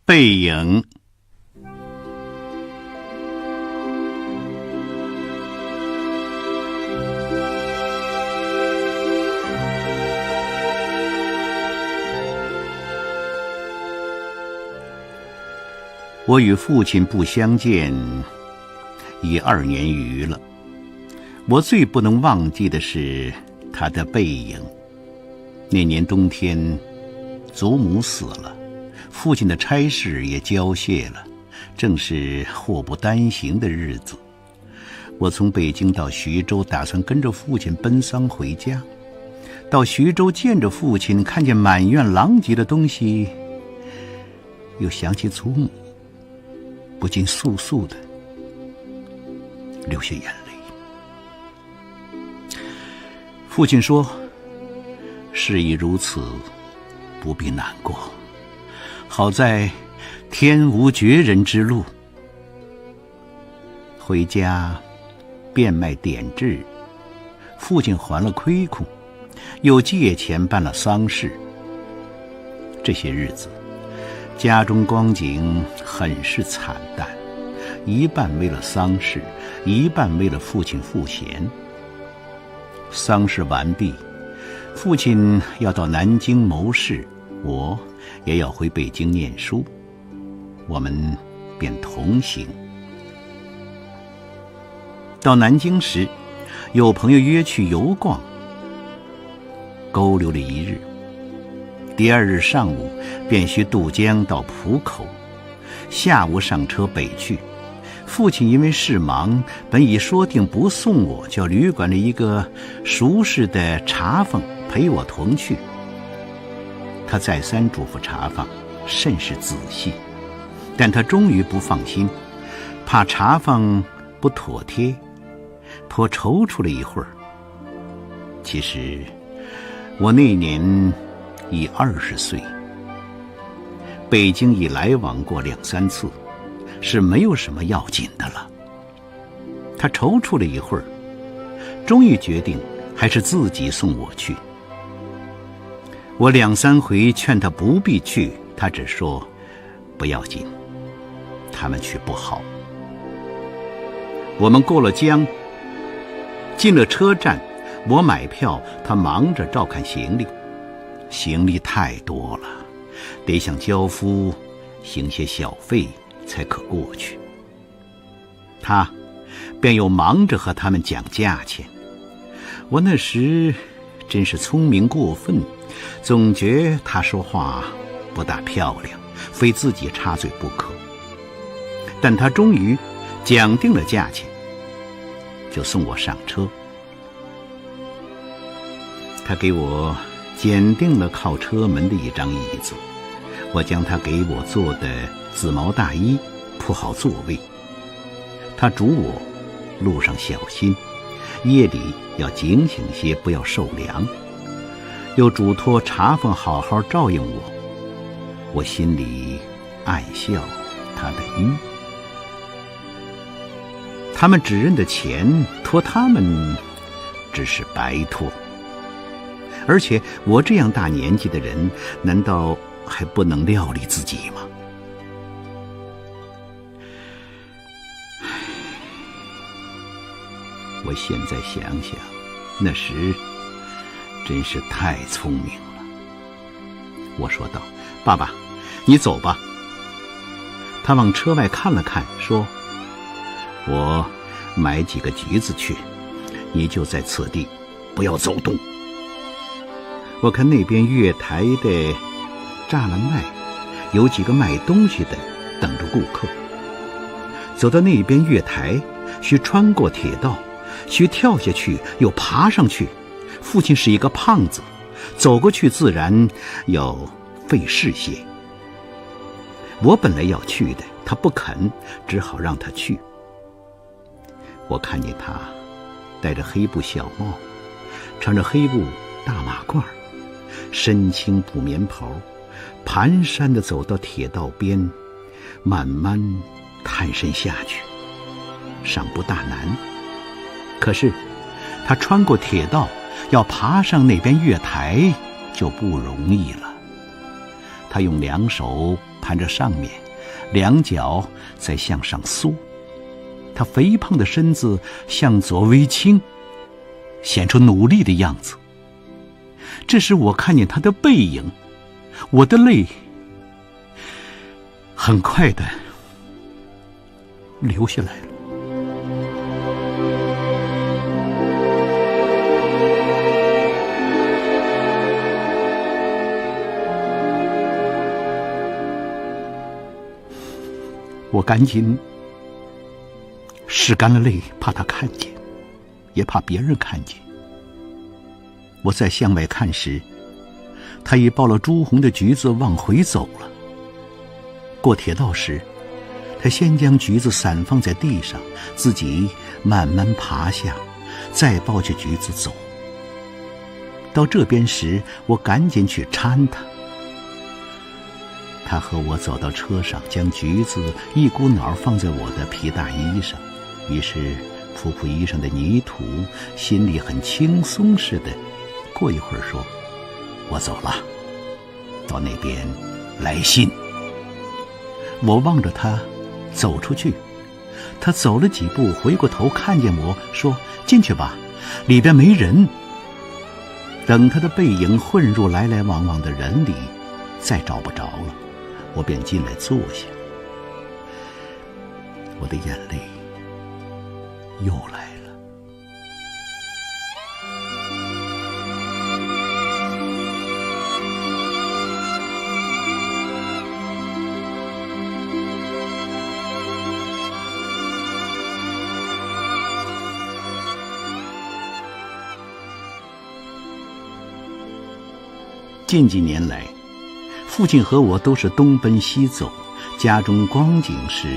背影。我与父亲不相见已2年余了，我最不能忘记的是他的背影。那年冬天，祖母死了，父亲的差事也交卸了，正是祸不单行的日子。我从北京到徐州，打算跟着父亲奔丧回家。到徐州见着父亲，看见满院狼藉的东西，又想起祖母，不禁簌簌的流下眼泪。父亲说，事已如此，不必难过，好在天无绝人之路。回家变卖典质，父亲还了亏空，又借钱办了丧事。这些日子家中光景很是惨淡，一半为了丧事，一半为了父亲赋闲。丧事完毕，父亲要到南京谋事，我也要回北京念书，我们便同行。到南京时，有朋友约去游逛，勾留了一日。第2日上午便须渡江到浦口，下午上车北去。父亲因为事忙，本已说定不送我，叫旅馆里一个熟识的茶房陪我同去。他再三嘱咐茶房甚是仔细，但他终于不放心，怕茶房不妥帖，颇踌躇了一会儿。其实我那年已20岁，北京已来往过2、3次，是没有什么要紧的了。他踌躇了一会儿，终于决定还是自己送我去。我2、3回劝他不必去，他只说不要紧，他们去不好。我们过了江，进了车站，我买票，他忙着照看行李。行李太多了，得向轿夫行些小费才可过去。他便又忙着和他们讲价钱。我那时真是聪明过分，总觉他说话不大漂亮，非自己插嘴不可。但他终于讲定了价钱，就送我上车。他给我拣定了靠车门的一张椅子，我将他给我做的紫毛大衣铺好座位。他嘱我路上小心，夜里要警醒些，不要受凉，又嘱托茶房好好照应我。我心里暗笑他的愚。他们只认得钱，托他们只是白托。而且我这样大年纪的人，难道还不能料理自己吗？我现在想想，那时真是太聪明了。我说道：“爸爸，你走吧。”他往车外看了看，说：“我买几个橘子去，你就在此地，不要走动。”我看那边月台的栅栏外有几个卖东西的等着顾客。走到那边月台，需穿过铁道，需跳下去又爬上去。父亲是一个胖子，走过去自然要费事些。我本来要去的，他不肯，只好让他去。我看见他戴着黑布小帽，穿着黑布大马褂，身青布棉袍，蹒跚地走到铁道边，慢慢探身下去，尚不大难。可是他穿过铁道，要爬上那边月台就不容易了。他用2手盘着上面，两脚在向上缩，他肥胖的身子向左微倾，显出努力的样子。这时我看见他的背影，我的泪很快的流下来了。我赶紧拭干了泪，怕他看见，也怕别人看见。我在向外看时，他已抱了朱红的橘子往回走了。过铁道时，他先将橘子散放在地上，自己慢慢爬下，再抱着橘子走。到这边时，我赶紧去搀他。他和我走到车上，将橘子一股脑放在我的皮大衣上，于是扑扑衣上的泥土，心里很轻松似的。过一会儿说：“我走了，到那边来信。”我望着他走出去，他走了几步，回过头看见我说：“进去吧，里边没人。”等他的背影混入来来往往的人里，再找不着了，我便进来坐下。我的眼泪又来了。近几年来，父亲和我都是东奔西走，家中光景是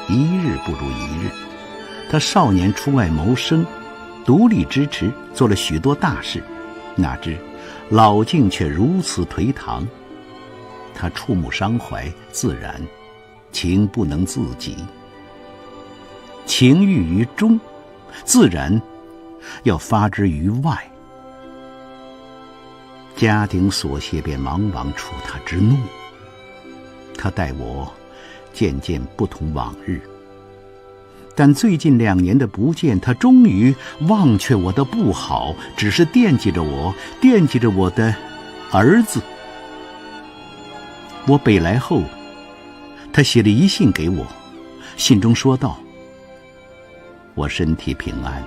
一日不如一日。他少年出外谋生，独立支持，做了许多大事，哪知老境却如此颓唐。他触目伤怀，自然情不能自己，情郁于中，自然要发之于外。家庭琐屑便往往触他之怒，他待我渐渐不同往日。但最近2年的不见，他终于忘却我的不好，只是惦记着我，惦记着我的儿子。我北来后，他写了一信给我，信中说道：“我身体平安，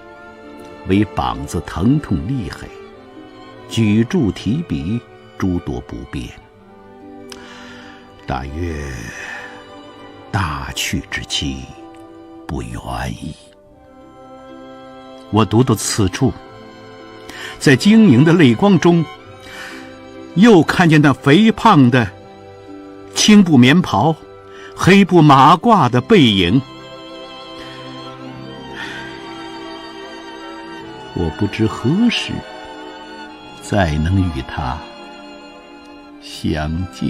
唯膀子疼痛厉害，举箸提笔诸多不便，大约大去之期不远矣。”我读到此处，在晶莹的泪光中，又看见那肥胖的青布棉袍、黑布马褂的背影。我不知何时再能与他相见。